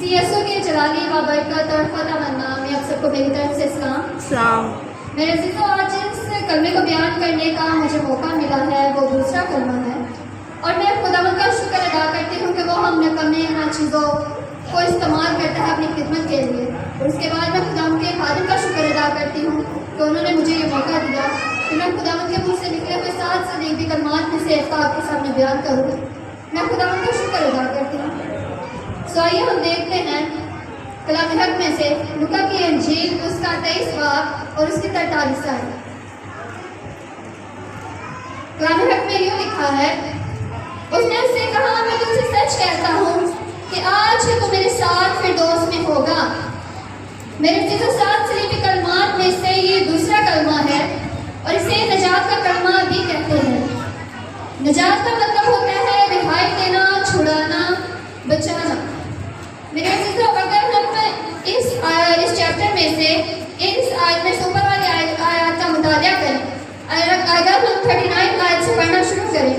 मसीह यीशु के जलाली व बरकत और ख़ुदा में आप सबको मेरी तरफ से सलाम। मेरे अज़ीज़ों, आज इस कलमे को बयान करने का मुझे मौका मिला है, वो दूसरा कलमा है और मैं खुदावंद का शुक्र अदा करती हूँ कि वो हम नकमे इन चीज़ों को इस्तेमाल करता है अपनी खिदमत के लिए। और उसके बाद मैं खुदावंद के खादिम का शुक्र अदा करती हूँ कि उन्होंने मुझे ये मौका दिया कि मैं खुदावंद के मुँह से निकले हुए 7 सलीबी कलमात में से एक का आपके सामने बयान करूँ। मैं खुदावंद का शुक्र अदा करती हूँ। सो आइए हम देखते हैं कलाम हक में से लूका की इंजील उसका 23 बाब और उसकी 43 आयत। कलाम हक में यूँ लिखा है, उसने उससे कहा, मैं तुझसे सच कहता हूँ कि आज तो मेरे साथ फिरदौस में होगा। मेरे चीज़ों 7 सलीबी कलमात में से ये दूसरा कलमा है और इसे नजात का कलमा भी कहते हैं। नजात का मतलब होता है रिहाई देना, छुड़ाना, बचाना। मेरे चीज़ों अगर हम इस चैप्टर में से इस आयत में से ऊपर वाली आयत का मुतालिया करें, अगर हम 39 आयत से पढ़ना शुरू करें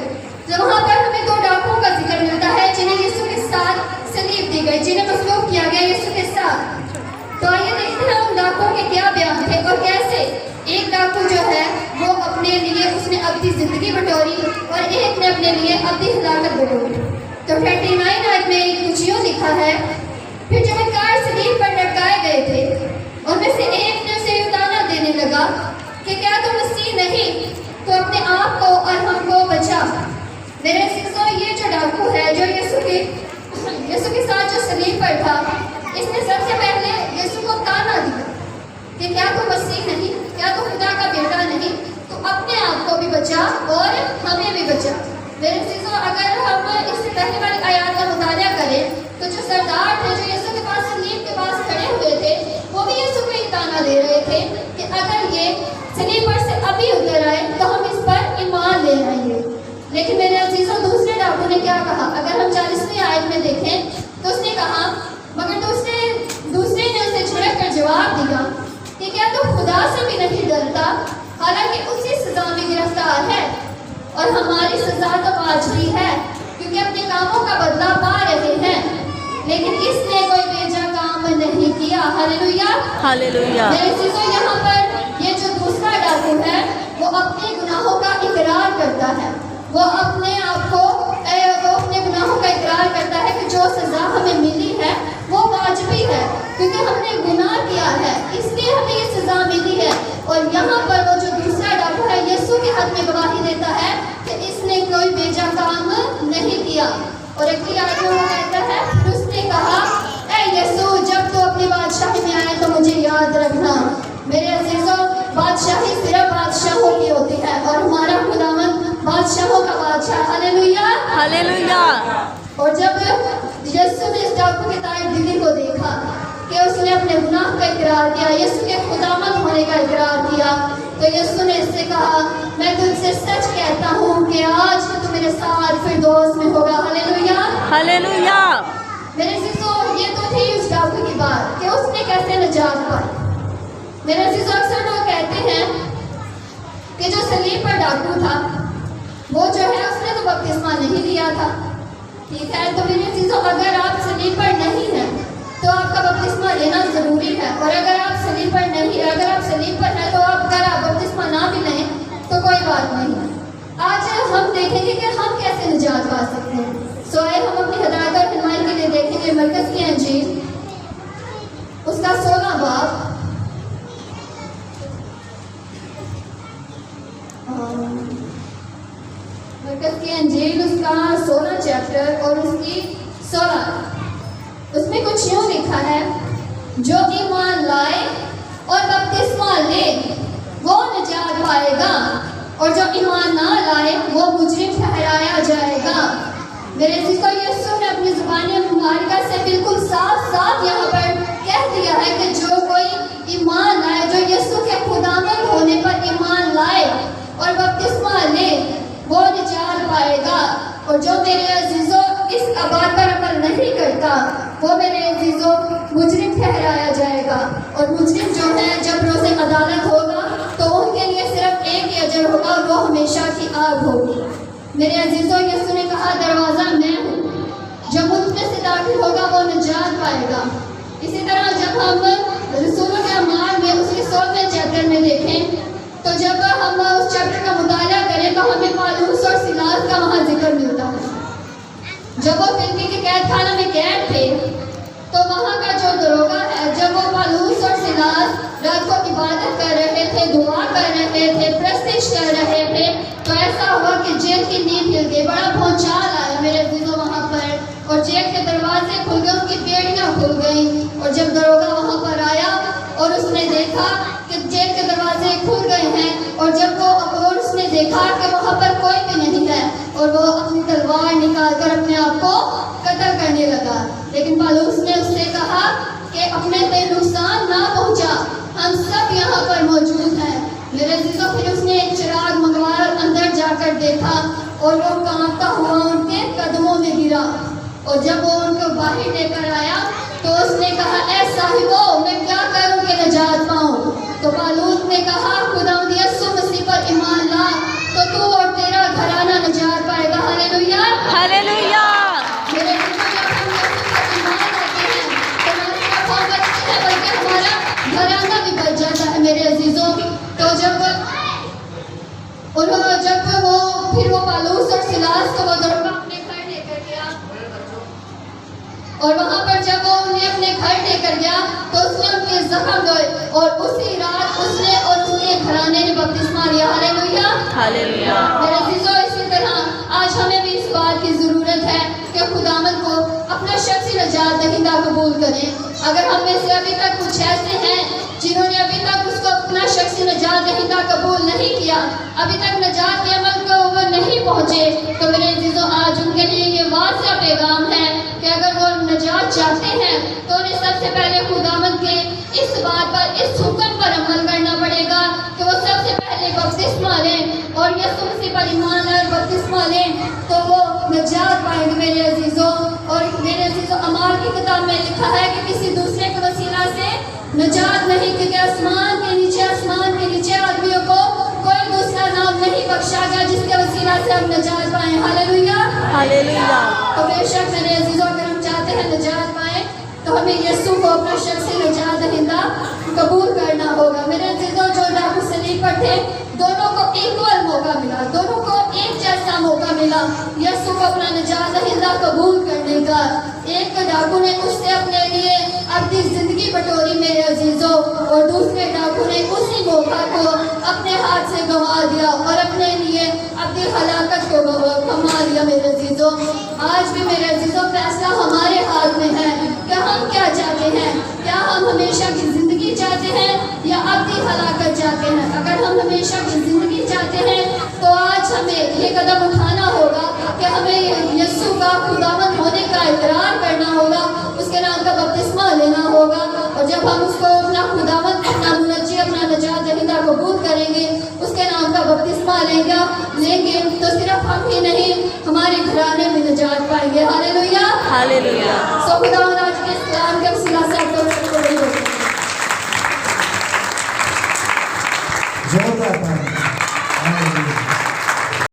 तो वहाँ पर हमें 2 डाकुओं का जिक्र मिलता है जिन्हें यीशु के साथ सलीब दी गई, जिन्हें मसलूब किया गया यीशु के साथ। तो आइए देखते हैं उन डाकुओं के क्या बयान थे और कैसे एक डाकू जो है वो अपने लिए उसने अपनी ज़िंदगी बटोरी और एक ने अपने लिए अपनी हलाकत बटोरी। तो 39 आयत में कुछ यूँ लिखा है, फिर जब इनकार सलीब पर लटकाए गए थे उनमें से एक ने उसे ताना देने लगा कि क्या तुम मसीह नहीं तो अपने आप को और हमको बचा। मेरे अज़ीज़ों, ये जो डाकू है जो यीशु के साथ जो सलीब पर था, इसने सबसे पहले यीशु को ताना दिया कि क्या तुम मसीह नहीं, क्या तुम खुदा का बेटा नहीं, तो अपने आप को भी बचा और हमें भी बचा। मेरे अज़ीज़ों, अगर हम इससे पहले वाली आयत का मुतालिया करें तो जो सरदार थे जो यीशु के पास सलीब के पास खड़े हुए थे वो भी यीशु को ताना दे रहे थे कि अगर ये सलीब पर से अभी उतर आए तो हम इस पर ईमान ले आएंगे। लेकिन मेरे अज़ीज़ों, दूसरे डाकू ने क्या कहा? अगर हम 40वीं आयत में देखें तो उसने कहा, मगर दूसरे ने उसे झिड़क कर जवाब दिया कि क्या तू खुदा से भी नहीं डरता, हालांकि उसी सजा में गिरफ्तार है और हमारी सजा तो वाजिब है क्योंकि अपने कामों का बदला पा रहे हैं, लेकिन इसने कोई बेजा काम नहीं किया। Hallelujah, hallelujah. मेरे अज़ीज़ों, यहाँ पर ये जो दूसरा डाकू है वो अपने गुनाहों का इकरार करता है, वो अपने गुनाहों का इकरार करता है कि जो सज़ा हमें मिली है वो वाजिबी है क्योंकि हमने गुनाह किया है, इसलिए हमें ये सज़ा मिली है। और यहाँ पर वो जो दूसरा डाकू है यीशु के हक़ में गवाही देता है कि इसने कोई बेजा काम नहीं किया। और अगली आयत में वो कहता है, फिर उसने कहा, ऐ यीशु, जब तू अपनी बादशाही में आए तो मुझे याद रखना। मेरे अज़ीज़ों, बादशाही सिर्फ बादशाहों की होती है और हमारा खुदावंद बादशाहों का बादशाह। Hallelujah, hallelujah. और जब यीशु ने इस डाकू के ताइब दिली को देखा कि उसने अपने गुनाह का इकरार किया, यीशु के खुदावंद होने का इकरार किया, तो यीशु ने इससे कहा, मैं तुझसे सच कहता हूँ कि आज तो मेरे साथ फिरदौस में होगा। Hallelujah, hallelujah. मेरे अज़ीज़ों, ये तो थी उस डाकू की बात कि उसने कैसे निजात पाई। मेरे अज़ीज़ों, अक्सर लोग कहते हैं कि जो सलीब पर डाकू था वो जो है उसने तो बपतिस्मा नहीं लिया था। ठीक है, तो मेरे अज़ीज़ों, अगर आप सलीब पर नहीं हैं तो आपका बपतिस्मा लेना ज़रूरी है, और अगर आप सलीब पर हैं तो अगर आप बपतिस्मा ना भी लें तो कोई बात नहीं। आज हम देखेंगे कि हम कैसे निजात पा सकते हैं। सो आए हम अपनी हदायत और रहनुमाई के लिए देखेंगे मरकज़ की इंजील उसका 16 बाब मरकज़ की इंजील उसका 16 चैप्टर और उसकी 16। उसमें कुछ यूँ लिखा है, जो ईमान लाए और बपतिस्मा ले वो निजात पाएगा और जो ईमान ना लाए वो मुजरिम ठहराया जाएगा। मेरे अज़ीज़ों, यीशु ने अपनी ज़ुबानी मुबारका से बिल्कुल साफ यहाँ पर कह दिया है कि जो कोई ईमान लाए, जो यीशु के खुदावंद होने पर ईमान लाए और बपतिस्मा ले वो निजात पाएगा। और जो मेरे अज़ीज़ों इस बात पर अमल नहीं करता वो मेरे अज़ीज़ों मुजरिम ठहराया जाएगा। और मुजरिम जो है जब रोज़े अदालत होगा तो उनके लिए सिर्फ एक ही अजर होगा, वो हमेशा की आग होगी। मेरे अज़ीज़ों, यीशु ने कहा, दरवाज़ा मैं हूँ, जो मुल्क में से दाखिल होगा वो निजात पाएगा। इसी तरह जब हम रसूलों के अमाल में उसके 16वें चैप्टर में देखें तो जब हम उस चैप्टर का मुताला करें तो हमें पालूस और सिलास का वहाँ जिक्र मिलता है। जब वो फिलिप्पी के कैद खाना में कैद थे तो वहाँ का जो दरोगा है, जब वो पालूस और सिलास रात को इबादत कर रहे थे, दुआ कर रहे थे, प्रस्तिश कर रहे थे, तो ऐसा हुआ कि जेल की नींद हिल गई। बड़ा भूचाल आया मेरे अजीजों वहाँ पर, और जेल के दरवाजे खुल गए, उनकी बेड़ियाँ खुल गई। और जब दरोगा वहाँ पर आया और उसने देखा कि जेल के दरवाजे खुल गए हैं, और जब वो और उसने देखा कि वहाँ पर कोई भी नहीं है, और वो अपनी तलवार निकाल कर अपने आप को कत्ल करने लगा। लेकिन पालूस ने उससे कहा कि अपने पे नुकसान ना पहुँचा, हम सब यहाँ पर मौजूद हैं। मेरे अजीजों, फिर उसने एक चिराग मंगवाया और अंदर जाकर देखा, और वो कांपता हुआ उनके कदमों में गिरा। और जब वो उनको बाहर लेकर आया तो उसने कहा, ऐ साहिबो, मैं क्या करूं कि नजात पाऊं? तो पालूस ने कहा, खुदावंद यीशु मसीह पर ईमान ला तो तू और तेरा घराना नजात पाएगा। Hallelujah, hallelujah. मेरे बल्कि हमारा घराना भी बच जाता है मेरे अजीजों। तो जब वो पालूस और सिलास को वो दरोगा अपने घर लेकर गया, और वहाँ पर जब वो उन्हें अपने घर लेकर गया तो उसने उनके जख्म धोए, और उसी रात उसने और उसके घराने ने बपतिस्मा लिया। Hallelujah, hallelujah. मेरे अजीजों, इसी तरह आज हमें भी इस बात की ज़रूरत है कि खुदावंद को अपना शख्सी नजात दहिंदा कबूल करें। अगर हम में से अभी तक कुछ ऐसे हैं जिन्होंने अभी तक उसको अपना शख्सी नजात दहिंदा कबूल नहीं किया, अभी तक नजात के अमल को वो नहीं पहुँचे, तो मेरे अजीजों आज उनके लिए ये वाज़ेह पैगाम है कि अगर वो नजात चाहते हैं तो उन्हें सबसे पहले खुदावंद के इस बात पर, इस हुक्म पर अमल करना पड़ेगा कि वो सबसे पहले बपतिस्मा लें और यीशु मसीह पर ईमान लाए, बपतिस्मा लें तो वो नजात पाएंगे मेरे अजीजों। और मेरे अजीजों, अमाल की किताब में लिखा है कि किसी दूसरे के वसीला से नजात नहीं, क्योंकि आसमान के नीचे आदमियों को कोई दूसरा नाम नहीं बख्शा गया जिसके वसीला से हम नजात पाएं। Hallelujah, hallelujah. तो बेशक मेरे अजीजों, अगर हम चाहते हैं नजात पाएं तो हमें यीशु को अपना शख्सी नजात दहिंदा कबूल करना होगा। मेरे अजीजों, जो डाकू सलीब पर थे, दोनों को इक्वल मौका मिला, दोनों को एक जैसा मौका मिला यीशु को अपना नजात दहिंदा कबूल करने का। एक डाकू ने उससे अपने लिए अपनी जिंदगी बटोरी मेरे अजीजों, और दूसरे डाकू ने उसी मौका को अपने हाथ से गंवा दिया और अपने लिए अपनी हलाकत को कमा लिया मेरे अजीजों। आज भी मेरे अजीजों, फैसला हमारे हाथ में है कि हम क्या चाहते हैं। क्या हम हमेशा की जिंदगी चाहते हैं या अपनी हलाकत चाहते हैं? अगर हम हमेशा की जिंदगी चाहते हैं तो आज हमें ये कदम उठाना होगा कि हमें यीशु का खुदावंद होने का इकरार करना होगा, उसके नाम का बपतिस्मा लेना होगा। और जब हम उसको अपना खुदावंद, अपना मुनज्जी, अपना नजात दहिंदा कबूल करेंगे, उसके नाम का बपतिस्मा लेंगे तो सिर्फ हम ही नहीं, हमारे घराने में नजात पाएंगे। Hallelujah, hallelujah. सो खुदावंद आज के इस कलाम के वसीला से